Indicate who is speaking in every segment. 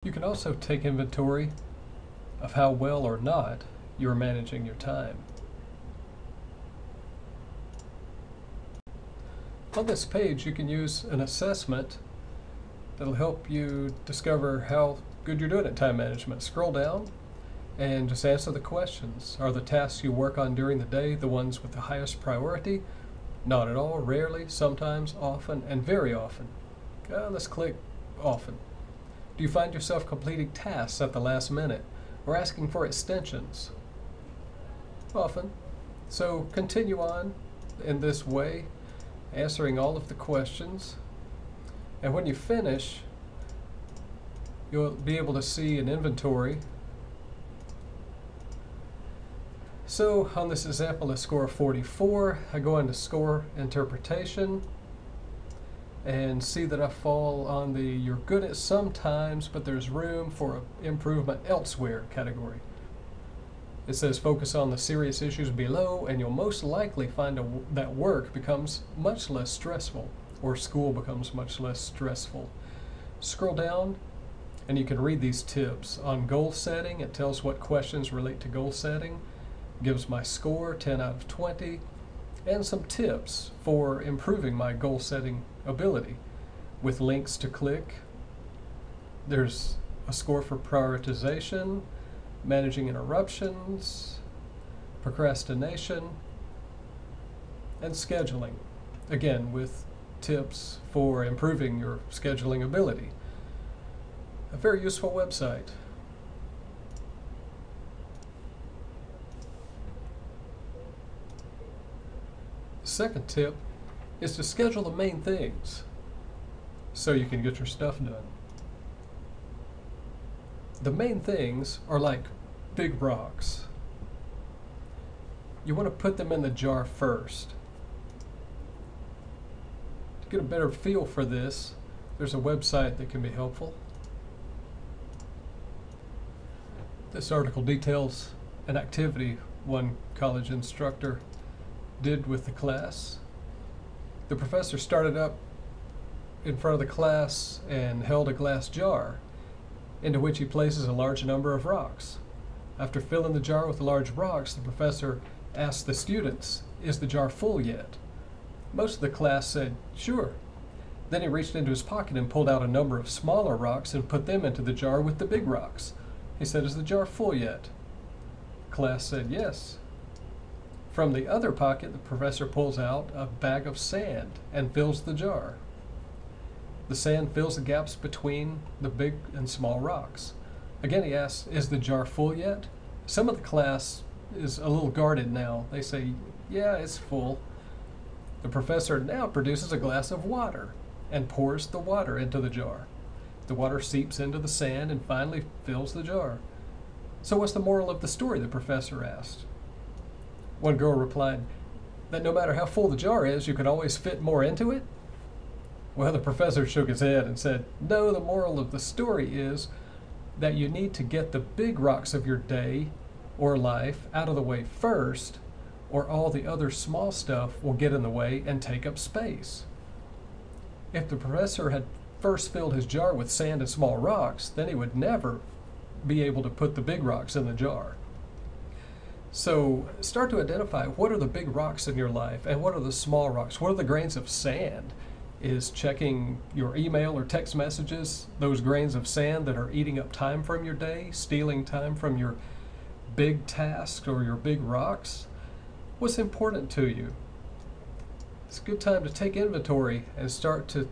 Speaker 1: You can also take inventory of how well or not you're managing your time. On this page, you can use an assessment that'll help you discover how good you're doing at time management. Scroll down and just answer the questions. Are the tasks you work on during the day the ones with the highest priority? Not at all, rarely, sometimes, often, and very often. Let's click often. Do you find yourself completing tasks at the last minute or asking for extensions? Often. So continue on in this way, answering all of the questions. And when you finish, you'll be able to see an inventory. So on this example, a score of 44, I go into score interpretation and see that I fall on the you're good at sometimes, but there's room for improvement elsewhere category. It says focus on the serious issues below and you'll most likely find that work becomes much less stressful, or school becomes much less stressful. Scroll down and you can read these tips. On goal setting, it tells what questions relate to goal setting, gives my score 10 out of 20, and some tips for improving my goal setting ability with links to click. There's a score for prioritization, managing interruptions, procrastination, and scheduling. Again, with tips for improving your scheduling ability. A very useful website. Second tip is to schedule the main things so you can get your stuff done. The main things are like big rocks. You want to put them in the jar first. To get a better feel for this, there's a website that can be helpful. This article details an activity one college instructor did with the class. The professor started up in front of the class and held a glass jar into which he places a large number of rocks. After filling the jar with the large rocks, the professor asked the students, "Is the jar full yet?" Most of the class said, "Sure." Then he reached into his pocket and pulled out a number of smaller rocks and put them into the jar with the big rocks. He said, "Is the jar full yet?" Class said, "Yes." From the other pocket, the professor pulls out a bag of sand and fills the jar. The sand fills the gaps between the big and small rocks. Again, he asks, "Is the jar full yet?" Some of the class is a little guarded now. They say, "Yeah, it's full." The professor now produces a glass of water and pours the water into the jar. The water seeps into the sand and finally fills the jar. "So what's the moral of the story?" the professor asked. One girl replied, "That no matter how full the jar is, you can always fit more into it." Well, the professor shook his head and said, "No, the moral of the story is that you need to get the big rocks of your day or life out of the way first, or all the other small stuff will get in the way and take up space." If the professor had first filled his jar with sand and small rocks, then he would never be able to put the big rocks in the jar. So start to identify what are the big rocks in your life and what are the small rocks. What are the grains of sand? Is checking your email or text messages those grains of sand that are eating up time from your day, stealing time from your big tasks or your big rocks? What's important to you? It's a good time to take inventory and start to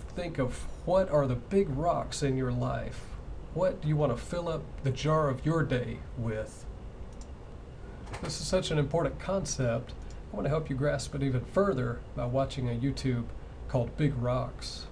Speaker 1: think of what are the big rocks in your life. What do you want to fill up the jar of your day with? This is such an important concept. I want to help you grasp it even further by watching a YouTube called Big Rocks.